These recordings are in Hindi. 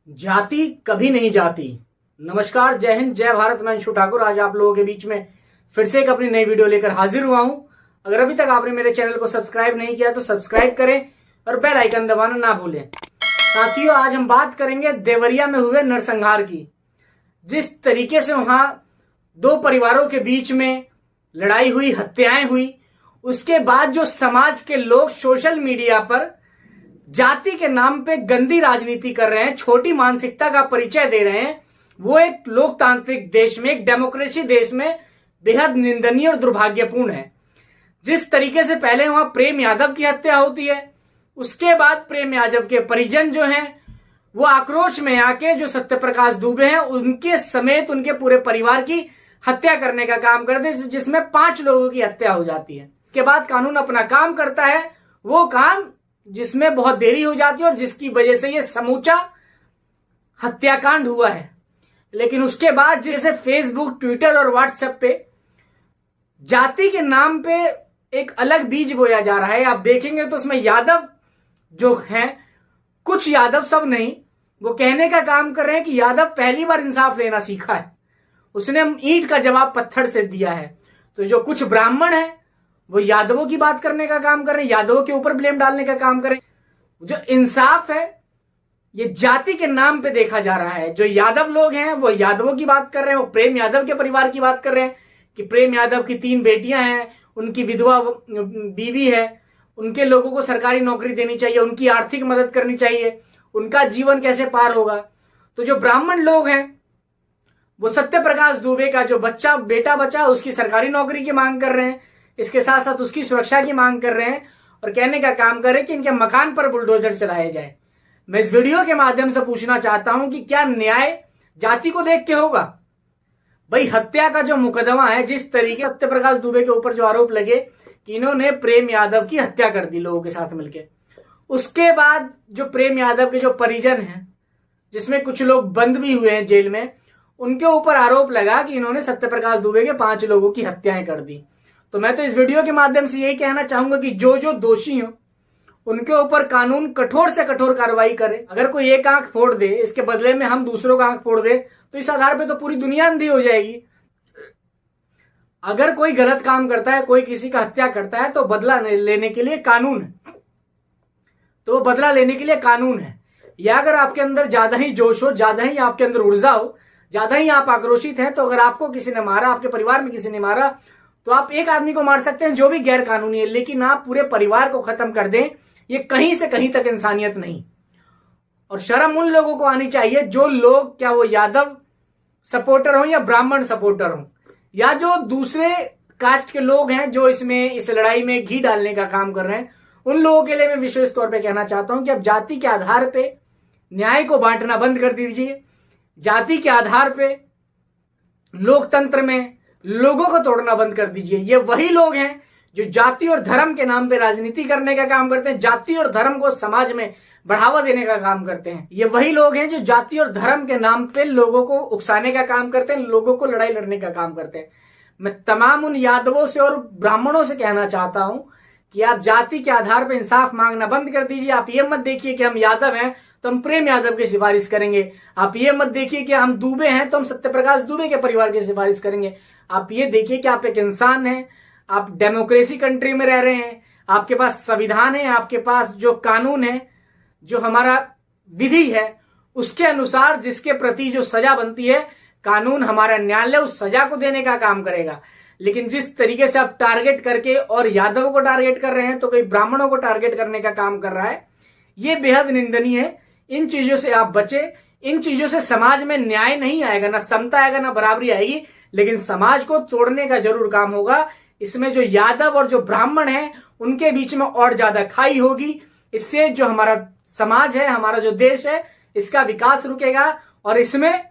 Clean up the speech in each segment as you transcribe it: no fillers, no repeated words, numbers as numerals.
जाति कभी नहीं जाती। नमस्कार, जय हिंद, जय भारत। मैं अंशु ठाकुर आज आप लोगों के बीच में फिर से एक अपनी नई वीडियो लेकर हाजिर हुआ हूं। अगर अभी तक आपने मेरे चैनल को सब्सक्राइब नहीं किया तो सब्सक्राइब करें और बेल आइकन दबाना ना भूलें। साथियों, आज हम बात करेंगे देवरिया में हुए नरसंहार की। जिस तरीके से वहां दो परिवारों के बीच में लड़ाई हुई, हत्याएं हुई, उसके बाद जो समाज के लोग सोशल मीडिया पर जाति के नाम पे गंदी राजनीति कर रहे हैं, छोटी मानसिकता का परिचय दे रहे हैं, वो एक लोकतांत्रिक देश में, एक डेमोक्रेसी देश में बेहद निंदनीय और दुर्भाग्यपूर्ण है। जिस तरीके से पहले वहां प्रेम यादव की हत्या होती है, उसके बाद प्रेम यादव के परिजन जो हैं वो आक्रोश में आके जो सत्यप्रकाश दुबे हैं उनके समेत उनके पूरे परिवार की हत्या करने का काम करते हैं, जिसमें 5 लोगों की हत्या हो जाती है। इसके बाद कानून अपना काम करता है, वो काम जिसमें बहुत देरी हो जाती है और जिसकी वजह से ये समूचा हत्याकांड हुआ है। लेकिन उसके बाद जैसे फेसबुक, ट्विटर और व्हाट्सएप पे जाति के नाम पे एक अलग बीज बोया जा रहा है। आप देखेंगे तो उसमें यादव जो हैं, कुछ यादव, सब नहीं, वो कहने का काम कर रहे हैं कि यादव पहली बार इंसाफ लेना सीखा है, उसने ईंट का जवाब पत्थर से दिया है। तो जो कुछ ब्राह्मण है वो यादवों की बात करने का काम कर रहे हैं, यादवों के ऊपर ब्लेम डालने का काम कर रहे हैं। जो इंसाफ है ये जाति के नाम पे देखा जा रहा है। जो यादव लोग हैं वो यादवों की बात कर रहे हैं, वो प्रेम यादव के परिवार की बात कर रहे हैं कि प्रेम यादव की 3 बेटियां हैं, उनकी विधवा बीवी है, उनके लोगों को सरकारी नौकरी देनी चाहिए, उनकी आर्थिक मदद करनी चाहिए, उनका जीवन कैसे पार होगा। तो जो ब्राह्मण लोग हैं वो सत्यप्रकाश दुबे का जो बेटा बचा उसकी सरकारी नौकरी की मांग कर रहे हैं, इसके साथ साथ उसकी सुरक्षा की मांग कर रहे हैं और कहने का काम कर रहे हैं कि इनके मकान पर बुलडोजर चलाया जाए। मैं इस वीडियो के माध्यम से पूछना चाहता हूं कि क्या न्याय जाति को देख के होगा? भाई, हत्या का जो मुकदमा है, जिस तरीके सत्यप्रकाश दुबे के ऊपर जो आरोप लगे कि इन्होंने प्रेम यादव की हत्या कर दी लोगों के साथ मिलकर, उसके बाद जो प्रेम यादव के जो परिजन हैं, जिसमें कुछ लोग बंद भी हुए हैं जेल में, उनके ऊपर आरोप लगा कि इन्होंने सत्यप्रकाश दुबे के 5 लोगों की हत्याएं कर दी। तो मैं तो इस वीडियो के माध्यम से यही कहना चाहूंगा कि जो जो दोषी हो उनके ऊपर कानून कठोर से कठोर कार्रवाई करे। अगर कोई एक आंख फोड़ दे, इसके बदले में हम दूसरों का आंख फोड़ दे, तो इस आधार पे तो पूरी दुनिया अंधी हो जाएगी। अगर कोई गलत काम करता है, कोई किसी का हत्या करता है, तो बदला लेने के लिए कानून है, तो बदला लेने के लिए कानून है। या अगर आपके अंदर ज्यादा ही जोश हो, ज्यादा ही आपके अंदर ऊर्जा हो, ज्यादा ही आप आक्रोशित हैं, तो अगर आपको किसी ने मारा, आपके परिवार में किसी ने मारा, तो आप एक आदमी को मार सकते हैं जो भी गैर कानूनी है, लेकिन आप पूरे परिवार को खत्म कर दें, ये कहीं से कहीं तक इंसानियत नहीं। और शर्म उन लोगों को आनी चाहिए जो लोग, क्या वो यादव सपोर्टर हो या ब्राह्मण सपोर्टर हो या जो दूसरे कास्ट के लोग हैं जो इस लड़ाई में घी डालने का काम कर रहे हैं, उन लोगों के लिए मैं विशेष तौर पे कहना चाहता हूं कि अब जाति के आधार पे न्याय को बांटना बंद कर दीजिए। जाति के आधार पे लोकतंत्र में लोगों को तोड़ना बंद कर दीजिए। ये वही लोग हैं जो जाति और धर्म के नाम पे राजनीति करने का काम करते हैं, जाति और धर्म को समाज में बढ़ावा देने का काम करते हैं। ये वही लोग हैं जो जाति और धर्म के नाम पे लोगों को उकसाने का काम करते हैं, लोगों को लड़ाई लड़ने का काम करते हैं। मैं तमाम उन यादवों से और ब्राह्मणों से कहना चाहता हूं कि आप जाति के आधार पर इंसाफ मांगना बंद कर दीजिए। आप ये मत देखिए कि हम यादव हैं तो हम प्रेम यादव की सिफारिश करेंगे। आप ये मत देखिए कि हम दुबे हैं तो हम सत्यप्रकाश दुबे के परिवार की सिफारिश करेंगे। आप ये देखिए कि आप एक इंसान हैं, आप डेमोक्रेसी कंट्री में रह रहे हैं, आपके पास संविधान है, आपके पास जो कानून है, जो हमारा विधि है, उसके अनुसार जिसके प्रति जो सजा बनती है, कानून, हमारा न्यायालय उस सजा को देने का काम करेगा। लेकिन जिस तरीके से आप टारगेट करके और यादवों को टारगेट कर रहे हैं तो कोई ब्राह्मणों को टारगेट करने का काम कर रहा है, ये बेहद निंदनीय है। इन चीजों से आप बचे। इन चीजों से समाज में न्याय नहीं आएगा, ना समता आएगा, ना बराबरी आएगी, लेकिन समाज को तोड़ने का जरूर काम होगा। इसमें जो यादव और जो ब्राह्मण हैं उनके बीच में और ज्यादा खाई होगी। इससे जो हमारा समाज है, हमारा जो देश है, इसका विकास रुकेगा और इसमें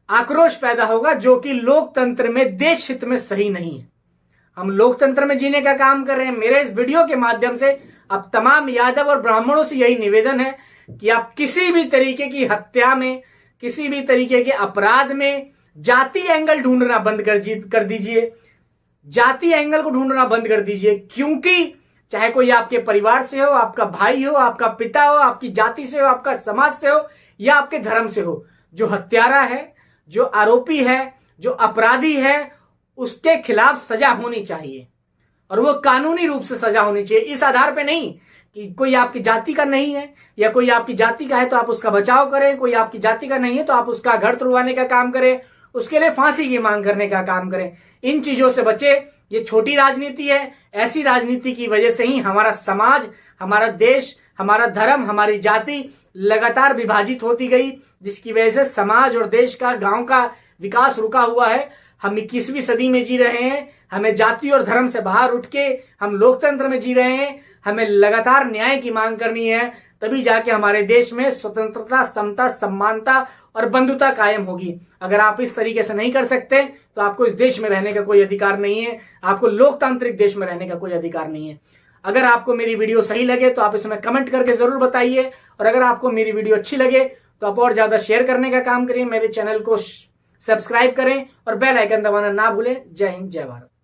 आक्रोश पैदा होगा, जो कि लोकतंत्र में, देश हित में सही नहीं है। हम लोकतंत्र में जीने का काम कर रहे हैं। मेरे इस वीडियो के माध्यम से अब तमाम यादव और ब्राह्मणों से यही निवेदन है कि आप किसी भी तरीके की हत्या में, किसी भी तरीके के अपराध में जाति एंगल ढूंढना बंद कर दीजिए। जाति एंगल को ढूंढना बंद कर दीजिए, क्योंकि चाहे कोई आपके परिवार से हो, आपका भाई हो, आपका पिता हो, आपकी जाति से हो, आपका समाज से हो, या आपके धर्म से हो। जो हत्यारा है, जो आरोपी है, जो अपराधी है, उसके खिलाफ सजा होनी चाहिए और वो कानूनी रूप से सजा होनी चाहिए। इस आधार पे नहीं कि कोई आपकी जाति का नहीं है या कोई आपकी जाति का है तो आप उसका बचाव करें, कोई आपकी जाति का नहीं है तो आप उसका घर तुड़वाने का काम करें, उसके लिए फांसी की मांग करने का काम करें। इन चीजों से बचे। ये छोटी राजनीति है। ऐसी राजनीति की वजह से ही हमारा समाज, हमारा देश, हमारा धर्म, हमारी जाति लगातार विभाजित होती गई, जिसकी वजह से समाज और देश का, गांव का विकास रुका हुआ है। हम 21वीं सदी में जी रहे हैं। हमें जाति और धर्म से बाहर उठ के हम लोकतंत्र में जी रहे हैं। हमें लगातार न्याय की मांग करनी है, तभी जाके हमारे देश में स्वतंत्रता, समता, सम्मानता और बंधुता कायम होगी। अगर आप इस तरीके से नहीं कर सकते तो आपको इस देश में रहने का कोई अधिकार नहीं है। आपको लोकतांत्रिक देश में रहने का कोई अधिकार नहीं है। अगर आपको मेरी वीडियो सही लगे तो आप इसमें कमेंट करके जरूर बताइए, और अगर आपको मेरी वीडियो अच्छी लगे तो आप और ज्यादा शेयर करने का काम करिए। मेरे चैनल को सब्सक्राइब करें और बेल आइकन दबाना ना भूलें। जय हिंद, जय भारत।